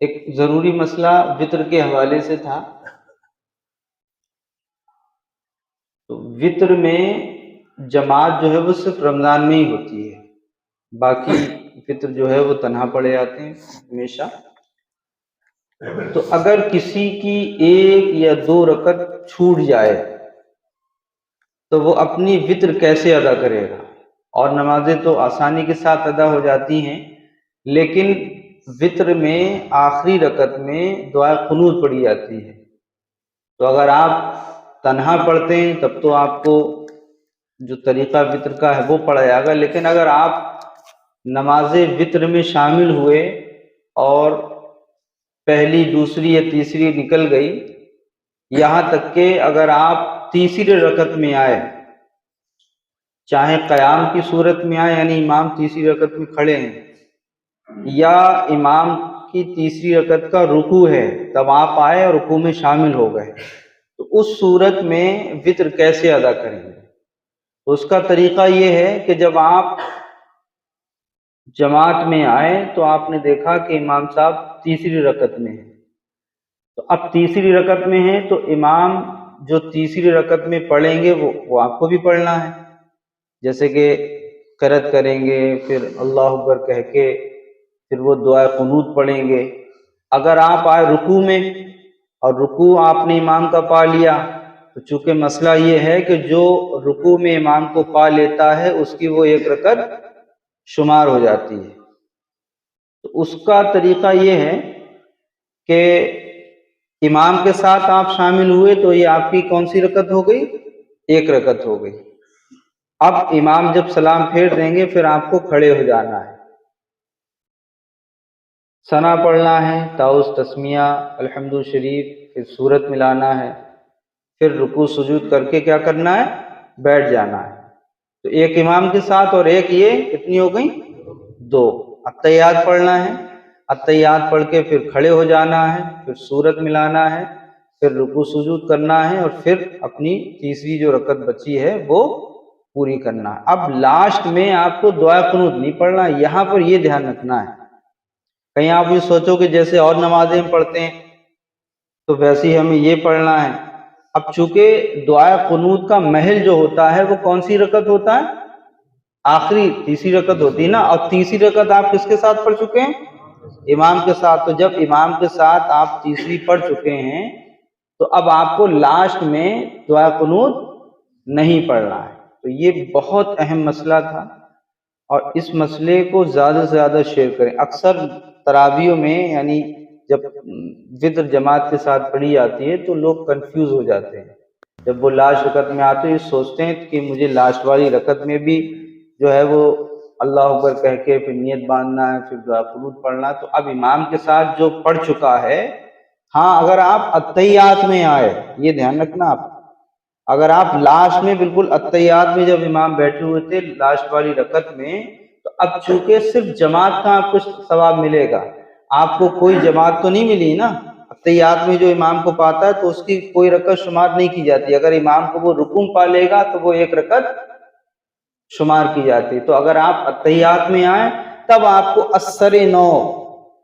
ایک ضروری مسئلہ وطر کے حوالے سے تھا. تو وطر میں جماعت جو ہے وہ صرف رمضان میں ہی ہوتی ہے، باقی فطر جو ہے وہ تنہا پڑے جاتے ہیں ہمیشہ. تو اگر کسی کی 1 یا 2 رکعت چھوٹ جائے تو وہ اپنی وطر کیسے ادا کرے گا؟ اور نمازیں تو آسانی کے ساتھ ادا ہو جاتی ہیں، لیکن وطر میں آخری رکعت میں دعا قنوت پڑھی جاتی ہے. تو اگر آپ تنہا پڑھتے ہیں تب تو آپ کو جو طریقہ وطر کا ہے وہ پڑھا جائے گا، لیکن اگر آپ نماز وطر میں شامل ہوئے اور پہلی، دوسری یا تیسری نکل گئی، یہاں تک کہ اگر آپ تیسری رکعت میں آئے، چاہے قیام کی صورت میں آئے یعنی امام تیسری رکعت میں کھڑے ہیں، یا امام کی تیسری رکعت کا رکوع ہے تب آپ آئے اور رکوع میں شامل ہو گئے، تو اس صورت میں وطر کیسے ادا کریں گے؟ تو اس کا طریقہ یہ ہے کہ جب آپ جماعت میں آئے تو آپ نے دیکھا کہ امام صاحب تیسری رکعت میں ہیں، تو اب تیسری رکعت میں ہیں تو امام جو تیسری رکعت میں پڑھیں گے وہ آپ کو بھی پڑھنا ہے. جیسے کہ قرأت کریں گے، پھر اللہ اکبر کہہ کے پھر وہ دعائے قنوت پڑھیں گے. اگر آپ آئے رکوع میں اور رکوع آپ نے امام کا پا لیا، تو چونکہ مسئلہ یہ ہے کہ جو رکوع میں امام کو پا لیتا ہے اس کی وہ 1 رکعت شمار ہو جاتی ہے. تو اس کا طریقہ یہ ہے کہ امام کے ساتھ آپ شامل ہوئے تو یہ آپ کی کون سی رکعت ہو گئی؟ 1 رکعت ہو گئی. اب امام جب سلام پھیر دیں گے پھر آپ کو کھڑے ہو جانا ہے، ثنا پڑھنا ہے، تعوذ، تسمیہ، الحمد شریف، پھر سورت ملانا ہے، پھر رکوع سجود کر کے کیا کرنا ہے؟ بیٹھ جانا ہے. تو 1 امام کے ساتھ اور 1 یہ کتنی ہو گئی؟ 2. اتحیات پڑھنا ہے، اتحیات پڑھ کے پھر کھڑے ہو جانا ہے، پھر سورت ملانا ہے، پھر رکوع سجود کرنا ہے، اور پھر اپنی تیسری جو رکعت بچی ہے وہ پوری کرنا ہے. اب لاسٹ میں آپ کو دعا قنوت نہیں پڑھنا، یہاں پر یہ دھیان رکھنا ہے. کہیں آپ یہ سوچو کہ جیسے اور نمازیں ہم پڑھتے ہیں تو ویسے ہی ہمیں یہ پڑھنا ہے. اب چونکہ دعا قنوت کا محل جو ہوتا ہے وہ کون سی رکعت ہوتا ہے؟ آخری تیسری رکعت ہوتی ہے نا، اور تیسری رکعت آپ کس کے ساتھ پڑھ چکے ہیں؟ امام کے ساتھ. تو جب امام کے ساتھ آپ تیسری پڑھ چکے ہیں تو اب آپ کو لاسٹ میں دعا قنوت نہیں پڑھنا ہے. تو یہ بہت اہم مسئلہ تھا، اور اس مسئلے کو زیادہ سے زیادہ شیئر کریں. اکثر تراویحوں میں یعنی جب وطر جماعت کے ساتھ پڑھی جاتی ہے تو لوگ کنفیوز ہو جاتے ہیں. جب وہ لاسٹ رکعت میں آتے ہیں سوچتے ہیں کہ مجھے لاسٹ والی رکعت میں بھی جو ہے وہ اللہ اکبر کہہ کے پھر نیت باندھنا ہے، پھر دعا قنوت پڑھنا ہے. تو اب امام کے ساتھ جو پڑھ چکا ہے، ہاں اگر آپ اتحیات میں آئے، یہ دھیان رکھنا آپ، اگر آپ لاسٹ میں بالکل اتحیات میں جب امام بیٹھے ہوئے تھے لاسٹ والی رکعت میں، تو اب چونکہ صرف جماعت کا آپ کو ثواب ملے گا، آپ کو کوئی جماعت تو نہیں ملی نا. اتحیات میں جو امام کو پاتا ہے تو اس کی کوئی رکعت شمار نہیں کی جاتی. اگر امام کو وہ رکوع پا لے گا تو وہ 1 رکعت شمار کی جاتی. تو اگر آپ اتحیات میں آئیں تب آپ کو اثر نو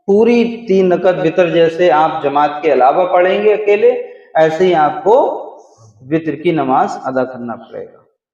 پوری 3 رکعت وطر جیسے آپ جماعت کے علاوہ پڑھیں گے اکیلے، ایسے ہی آپ کو وطر کی نماز ادا کرنا پڑے گا.